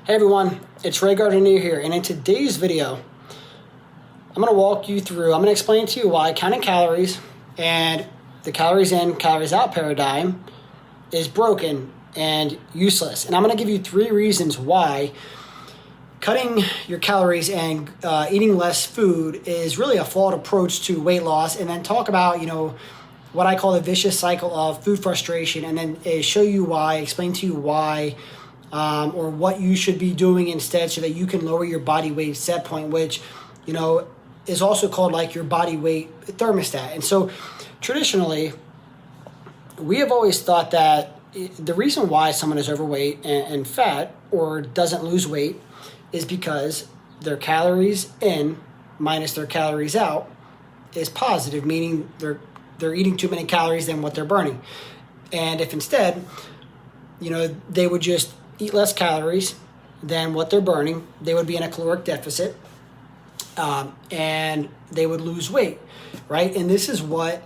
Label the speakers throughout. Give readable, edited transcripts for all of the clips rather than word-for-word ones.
Speaker 1: Hey everyone, it's Ray Gardner here, and in today's video, I'm going to walk you through, I'm going to explain to you why counting calories and the calories in, calories out paradigm is broken and useless. And I'm going to give you 3 reasons why cutting your calories and eating less food is really a flawed approach to weight loss, and then talk about, what I call the vicious cycle of food frustration, and then show you why, explain to you why, or what you should be doing instead so that you can lower your body weight set point, which, is also called like your body weight thermostat. And so traditionally, we have always thought that the reason why someone is overweight and fat or doesn't lose weight is because their calories in minus their calories out is positive, meaning they're eating too many calories than what they're burning. And if instead, they would just eat less calories than what they're burning, they would be in a caloric deficit, and they would lose weight, right? And this is what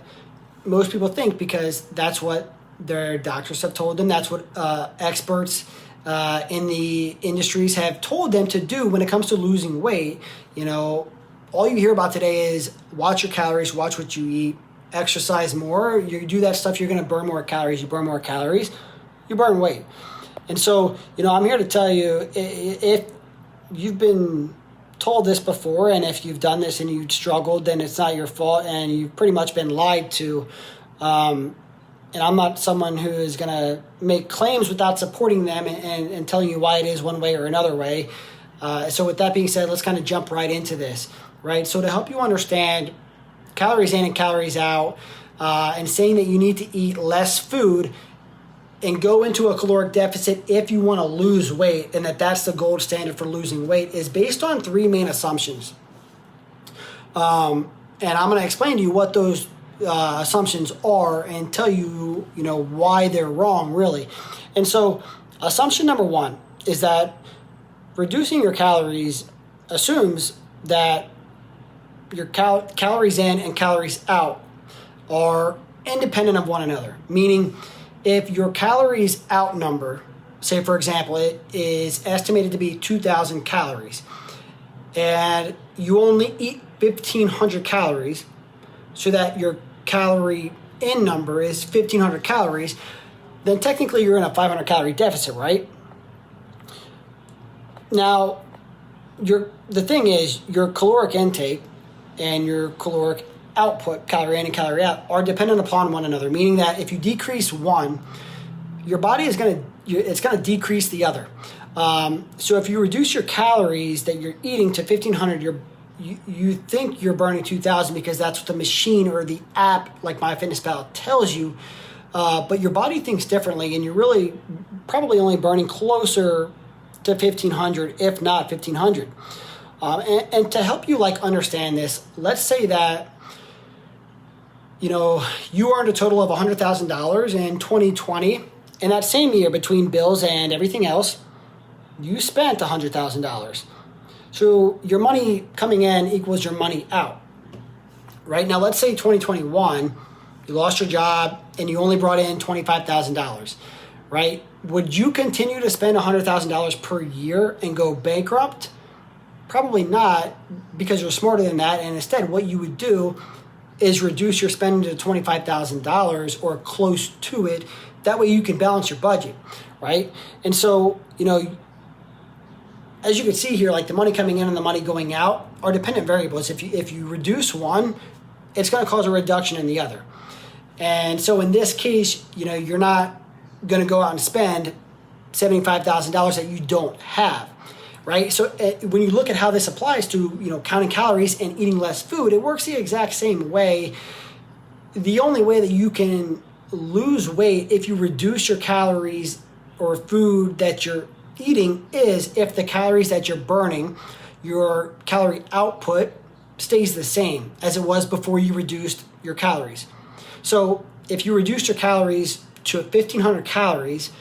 Speaker 1: most people think, because that's what their doctors have told them. That's what experts in the industries have told them to do when it comes to losing weight. All you hear about today is watch your calories, watch what you eat, exercise more. You do that stuff, you're going to burn more calories. You burn more calories, you burn weight. And so, I'm here to tell you, if you've been told this before, and if you've done this and you've struggled, then it's not your fault, and you've pretty much been lied to. And I'm not someone who is going to make claims without supporting them and telling you why it is one way or another way. So with that being said, let's kind of jump right into this, right? So to help you understand calories in and calories out, and saying that you need to eat less food and go into a caloric deficit if you want to lose weight, and that's the gold standard for losing weight, is based on 3 main assumptions. And I'm going to explain to you what those assumptions are and tell you, why they're wrong, really. And so assumption number 1 is that reducing your calories assumes that your calories in and calories out are independent of one another, meaning if your calories out number, say for example, it is estimated to be 2,000 calories, and you only eat 1,500 calories, so that your calorie in number is 1,500 calories, then technically you're in a 500 calorie deficit, right? Now, the thing is, your caloric intake and your caloric output, calorie in and calorie out, are dependent upon one another, meaning that if you decrease one, your body is going to decrease the other. So if you reduce your calories that you're eating to 1,500, you think you're burning 2,000 because that's what the machine or the app like MyFitnessPal tells you, but your body thinks differently, and you're really probably only burning closer to 1,500, if not 1,500. And to help you understand this, let's say that you earned a total of $100,000 in 2020, and that same year, between bills and everything else, you spent $100,000. So your money coming in equals your money out, right? Now, let's say 2021, you lost your job and you only brought in $25,000, right? Would you continue to spend $100,000 per year and go bankrupt? Probably not, because you're smarter than that. And instead, what you would do is reduce your spending to $25,000 or close to it. That way you can balance your budget, right? And so, as you can see here, the money coming in and the money going out are dependent variables. If you reduce one, it's going to cause a reduction in the other. And so in this case, you're not going to go out and spend $75,000 that you don't have, right? So when you look at how this applies to, counting calories and eating less food, it works the exact same way. The only way that you can lose weight if you reduce your calories or food that you're eating is if the calories that you're burning, your calorie output, stays the same as it was before you reduced your calories. So if you reduced your calories to 1,500 calories,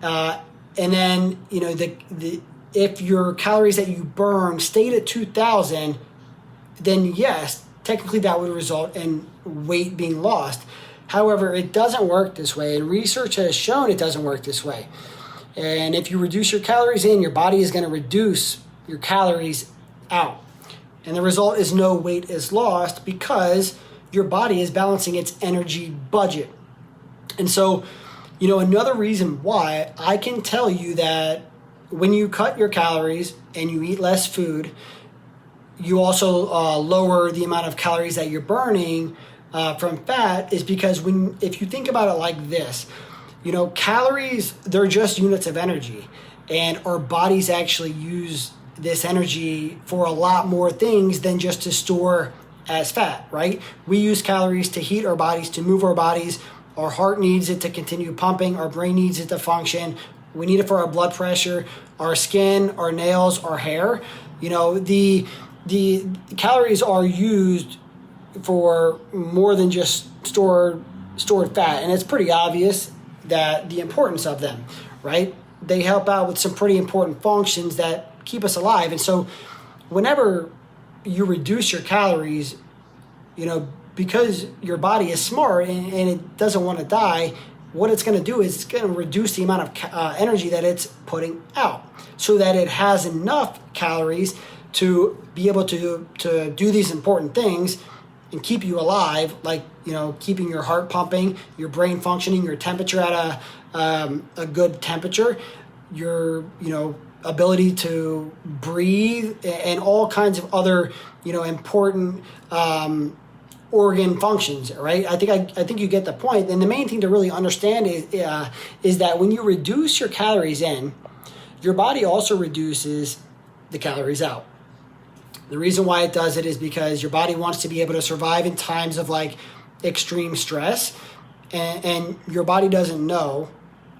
Speaker 1: and then if your calories that you burn stayed at 2,000, then yes, technically that would result in weight being lost. However, it doesn't work this way, and research has shown it doesn't work this way. And if you reduce your calories in, your body is going to reduce your calories out. And the result is no weight is lost because your body is balancing its energy budget. And so, another reason why I can tell you that when you cut your calories and you eat less food, you also lower the amount of calories that you're burning from fat is because if you think about it like this, calories, they're just units of energy, and our bodies actually use this energy for a lot more things than just to store as fat, right? We use calories to heat our bodies, to move our bodies. Our heart needs it to continue pumping. Our brain needs it to function. We need it for our blood pressure, our skin, our nails, our hair. The calories are used for more than just stored fat, and it's pretty obvious that the importance of them, right? They help out with some pretty important functions that keep us alive. And so whenever you reduce your calories, because your body is smart and it doesn't want to die, what it's going to do is it's going to reduce the amount of energy that it's putting out so that it has enough calories to be able to do these important things and keep you alive, like, keeping your heart pumping, your brain functioning, your temperature at a good temperature, your, ability to breathe, and all kinds of other, important organ functions, right? I think you get the point. And the main thing to really understand is that when you reduce your calories in, your body also reduces the calories out. The reason why it does it is because your body wants to be able to survive in times of like extreme stress, and your body doesn't know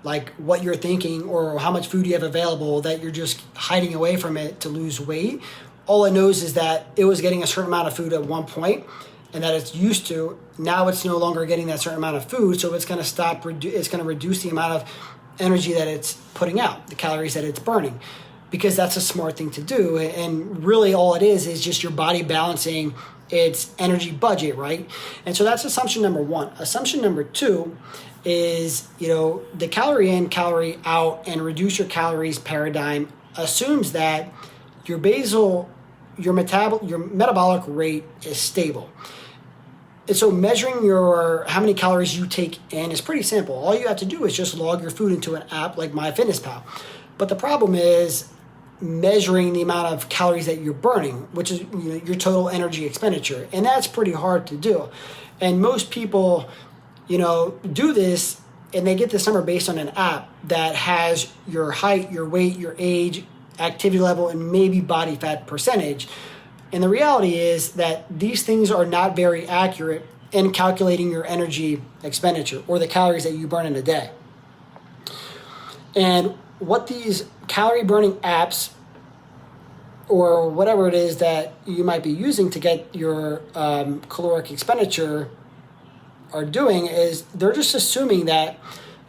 Speaker 1: like what you're thinking or how much food you have available, that you're just hiding away from it to lose weight. All it knows is that it was getting a certain amount of food at one point and that it's used to. Now it's no longer getting that certain amount of food, so it's going to it's going to reduce the amount of energy that it's putting out, the calories that it's burning, because that's a smart thing to do. And really all it is just your body balancing its energy budget, right? And so that's assumption number one. Assumption number two is, the calorie in, calorie out, and reduce your calories paradigm assumes that your metabolic rate is stable. And so measuring how many calories you take in is pretty simple. All you have to do is just log your food into an app like MyFitnessPal. But the problem is measuring the amount of calories that you're burning, which is your total energy expenditure. And that's pretty hard to do. And most people, do this, and they get this number based on an app that has your height, your weight, your age, activity level, and maybe body fat percentage. And the reality is that these things are not very accurate in calculating your energy expenditure or the calories that you burn in a day. And what these calorie burning apps or whatever it is that you might be using to get your caloric expenditure are doing is they're just assuming that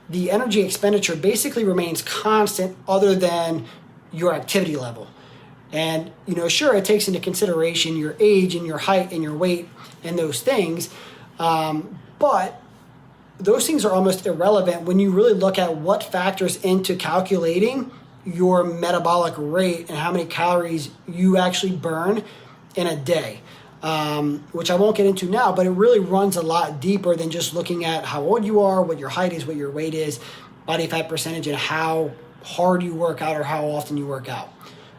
Speaker 1: the energy expenditure basically remains constant other than your activity level. And, sure, it takes into consideration your age and your height and your weight and those things. But those things are almost irrelevant when you really look at what factors into calculating your metabolic rate and how many calories you actually burn in a day. Which I won't get into now, but it really runs a lot deeper than just looking at how old you are, what your height is, what your weight is, body fat percentage, and how hard you work out or how often you work out,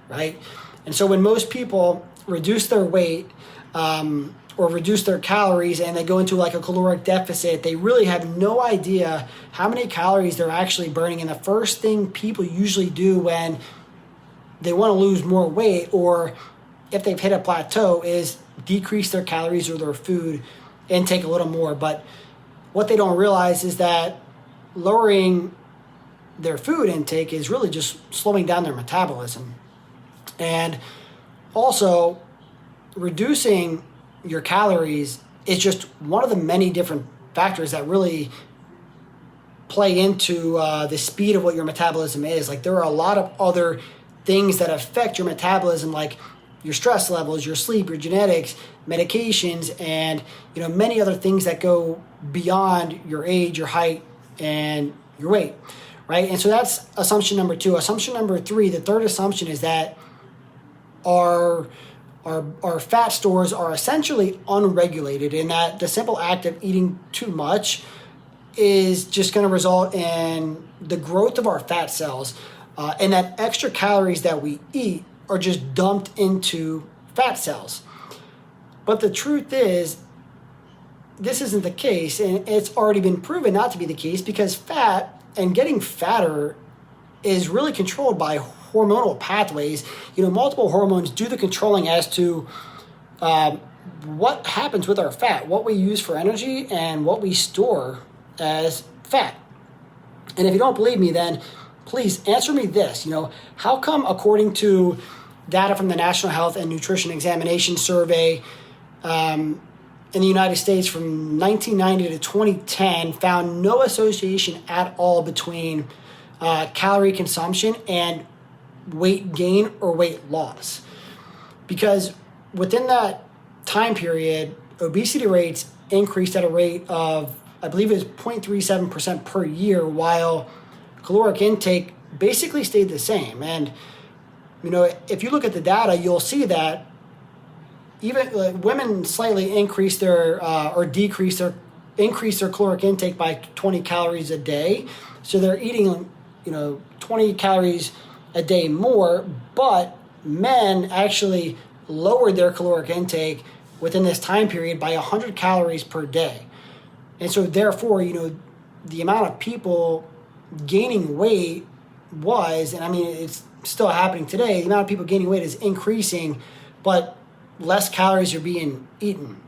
Speaker 1: right? And so when most people reduce their weight or reduce their calories and they go into like a caloric deficit, they really have no idea how many calories they're actually burning. And the first thing people usually do when they want to lose more weight, or if they've hit a plateau, is decrease their calories or their food intake a little more. But what they don't realize is that lowering their food intake is really just slowing down their metabolism. And also reducing your calories is just one of the many different factors that really play into the speed of what your metabolism is. Like, there are a lot of other things that affect your metabolism, like your stress levels, your sleep, your genetics, medications, and many other things that go beyond your age, your height, and your weight, right? And so that's assumption number 2. Assumption number 3, the third assumption is that our fat stores are essentially unregulated, in that the simple act of eating too much is just going to result in the growth of our fat cells, and that extra calories that we eat are just dumped into fat cells. But the truth is, this isn't the case, and it's already been proven not to be the case, because fat and getting fatter is really controlled by hormonal pathways. Multiple hormones do the controlling as to what happens with our fat, what we use for energy, and what we store as fat. And if you don't believe me, then please answer me this. How come, according to data from the National Health and Nutrition Examination Survey in the United States from 1990 to 2010, found no association at all between calorie consumption and weight gain or weight loss? Because within that time period, obesity rates increased at a rate of, I believe it was 0.37% per year, while caloric intake basically stayed the same. And, if you look at the data, you'll see that even women slightly increase their increase their caloric intake by 20 calories a day. So they're eating, 20 calories a day more, but men actually lowered their caloric intake within this time period by 100 calories per day. And so therefore, the amount of people gaining weight was, and I mean, it's still happening today, the amount of people gaining weight is increasing, but less calories are being eaten.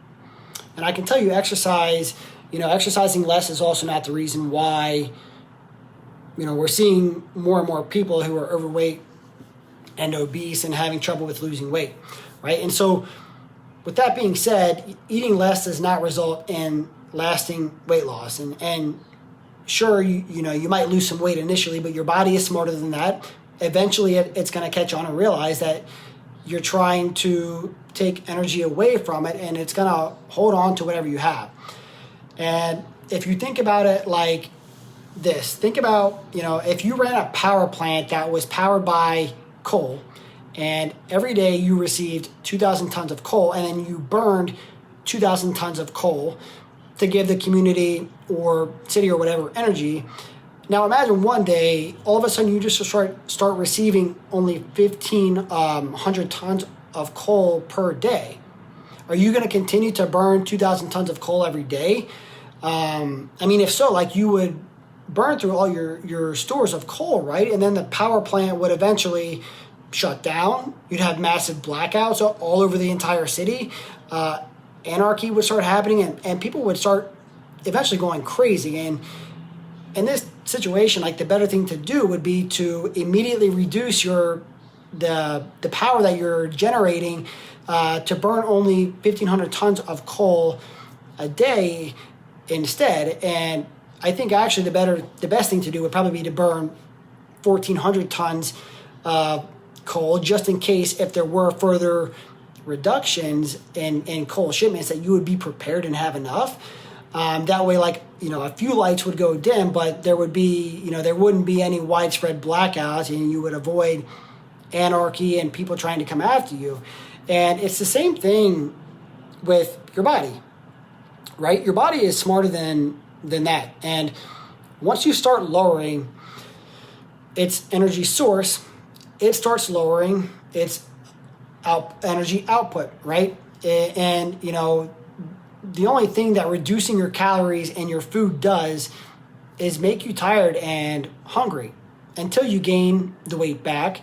Speaker 1: And I can tell you exercising less is also not the reason why, we're seeing more and more people who are overweight and obese and having trouble with losing weight, right? And so with that being said, eating less does not result in lasting weight loss. And sure, you might lose some weight initially, but your body is smarter than that. Eventually, it's going to catch on and realize that you're trying to take energy away from it, and it's going to hold on to whatever you have. And if you think about it like this, think about, if you ran a power plant that was powered by coal, and every day you received 2,000 tons of coal, and then you burned 2,000 tons of coal to give the community or city or whatever energy. Now imagine one day, all of a sudden you just start receiving only 1,500 tons of coal per day. Are you going to continue to burn 2,000 tons of coal every day? If so, you would burn through all your stores of coal, right? And then the power plant would eventually shut down. You'd have massive blackouts all over the entire city. Anarchy would start happening, and people would start eventually going crazy. And in this situation, the better thing to do would be to immediately reduce the power that you're generating to burn only 1,500 tons of coal a day instead. And I think actually the best thing to do would probably be to burn 1,400 tons of coal, just in case if there were further reductions in coal shipments, that you would be prepared and have enough. That way, a few lights would go dim, but there wouldn't be any widespread blackouts, and you would avoid anarchy and people trying to come after you. And it's the same thing with your body, right? Your body is smarter than that. And once you start lowering its energy source, it starts lowering its energy output, right? And, the only thing that reducing your calories and your food does is make you tired and hungry until you gain the weight back,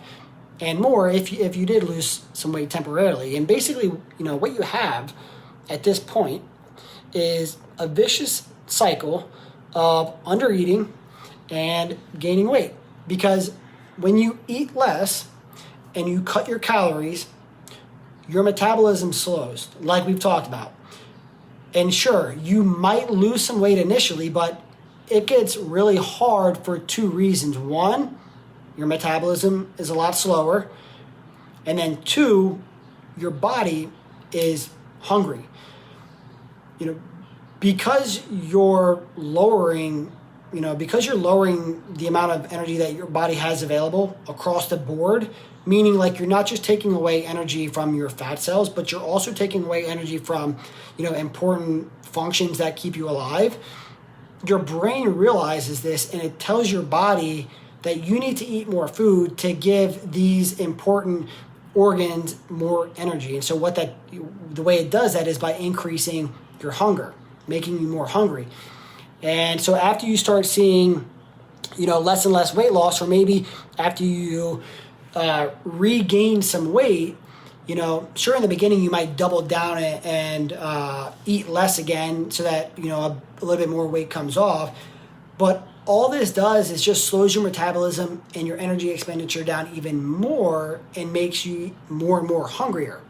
Speaker 1: and more if you did lose some weight temporarily. And basically, what you have at this point is a vicious cycle of undereating and gaining weight. Because when you eat less and you cut your calories, your metabolism slows, like we've talked about. And sure, you might lose some weight initially, but it gets really hard for two reasons. One, your metabolism is a lot slower. And then two, your body is hungry. Because you're lowering because you're lowering the amount of energy that your body has available across the board, meaning like you're not just taking away energy from your fat cells, but you're also taking away energy from, important functions that keep you alive. Your brain realizes this, and it tells your body that you need to eat more food to give these important organs more energy. And so the way it does that is by increasing your hunger, making you more hungry. And so after you start seeing, less and less weight loss, or maybe after you regain some weight, sure, in the beginning you might double down and eat less again so that, a little bit more weight comes off. But all this does is just slows your metabolism and your energy expenditure down even more and makes you more and more hungrier.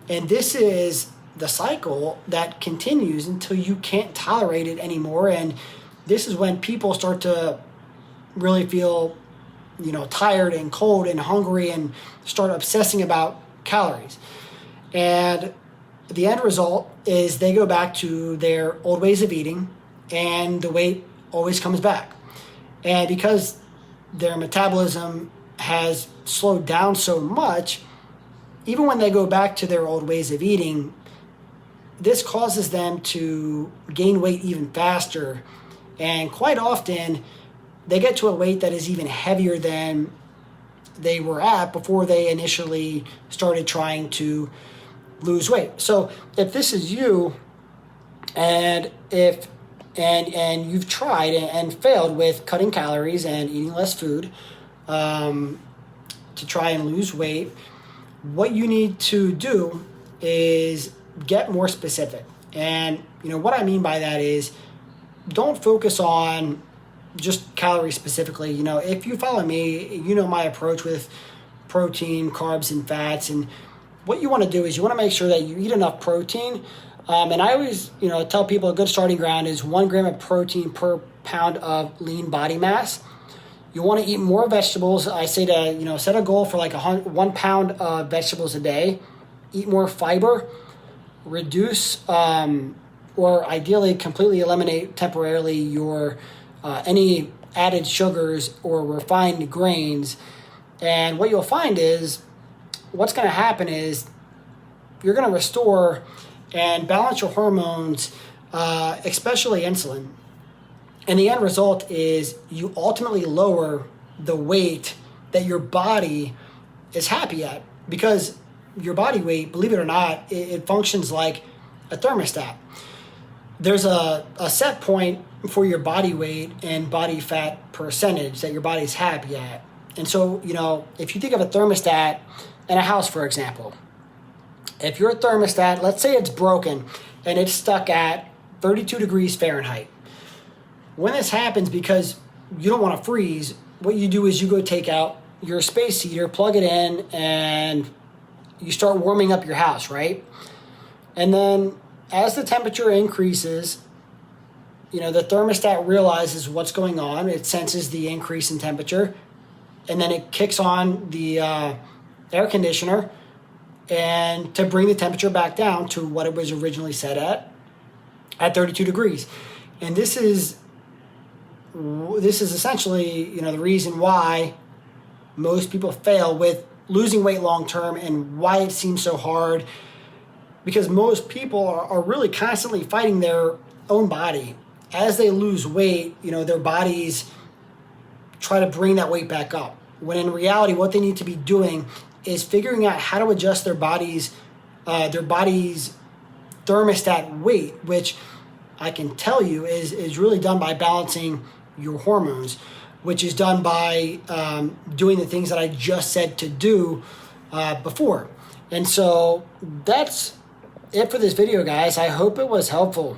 Speaker 1: And this is the cycle that continues until you can't tolerate it anymore. And this is when people start to really feel, tired and cold and hungry and start obsessing about calories. And the end result is they go back to their old ways of eating, and the weight always comes back. And because their metabolism has slowed down so much, even when they go back to their old ways of eating, this causes them to gain weight even faster. And quite often, they get to a weight that is even heavier than they were at before they initially started trying to lose weight. So if this is you, and you've tried and failed with cutting calories and eating less food to try and lose weight, what you need to do is get more specific. And what I mean by that is, don't focus on just calories specifically. If you follow me, my approach with protein, carbs, and fats. And what you want to do is you want to make sure that you eat enough protein. And I always, tell people a good starting ground is 1 gram of protein per pound of lean body mass. You want to eat more vegetables. I say to, set a goal for like 1 pound of vegetables a day. Eat more fiber. Reduce, or ideally completely eliminate temporarily your any added sugars or refined grains. And what you'll find is, what's going to happen is you're going to restore and balance your hormones, especially insulin. And the end result is you ultimately lower the weight that your body is happy at, because your body weight, believe it or not, it functions like a thermostat. There's a set point for your body weight and body fat percentage that your body's happy at. And so, if you think of a thermostat in a house, for example, if your thermostat, let's say it's broken and it's stuck at 32 degrees Fahrenheit. When this happens, because you don't want to freeze, what you do is you go take out your space heater, plug it in, and you start warming up your house, right? And then as the temperature increases, the thermostat realizes what's going on. It senses the increase in temperature, and then it kicks on the air conditioner and to bring the temperature back down to what it was originally set at 32 degrees. And this is essentially, the reason why most people fail with losing weight long term and why it seems so hard, because most people are really constantly fighting their own body. As they lose weight, their bodies try to bring that weight back up, when in reality what they need to be doing is figuring out how to adjust their body's thermostat weight, which I can tell you is really done by balancing your hormones, which is done by doing the things that I just said to do before. And so that's it for this video, guys. I hope it was helpful.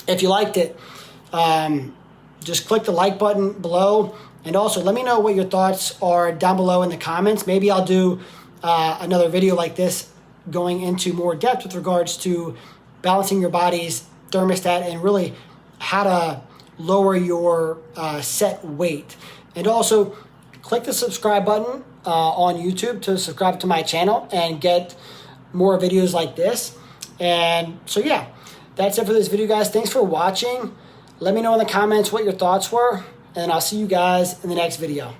Speaker 1: If you liked it, just click the like button below. And also let me know what your thoughts are down below in the comments. Maybe I'll do another video like this going into more depth with regards to balancing your body's thermostat and really how to lower your set weight. And also click the subscribe button on YouTube to subscribe to my channel and get more videos like this. And so yeah, that's it for this video, guys. Thanks for watching. Let me know in the comments what your thoughts were, and I'll see you guys in the next video.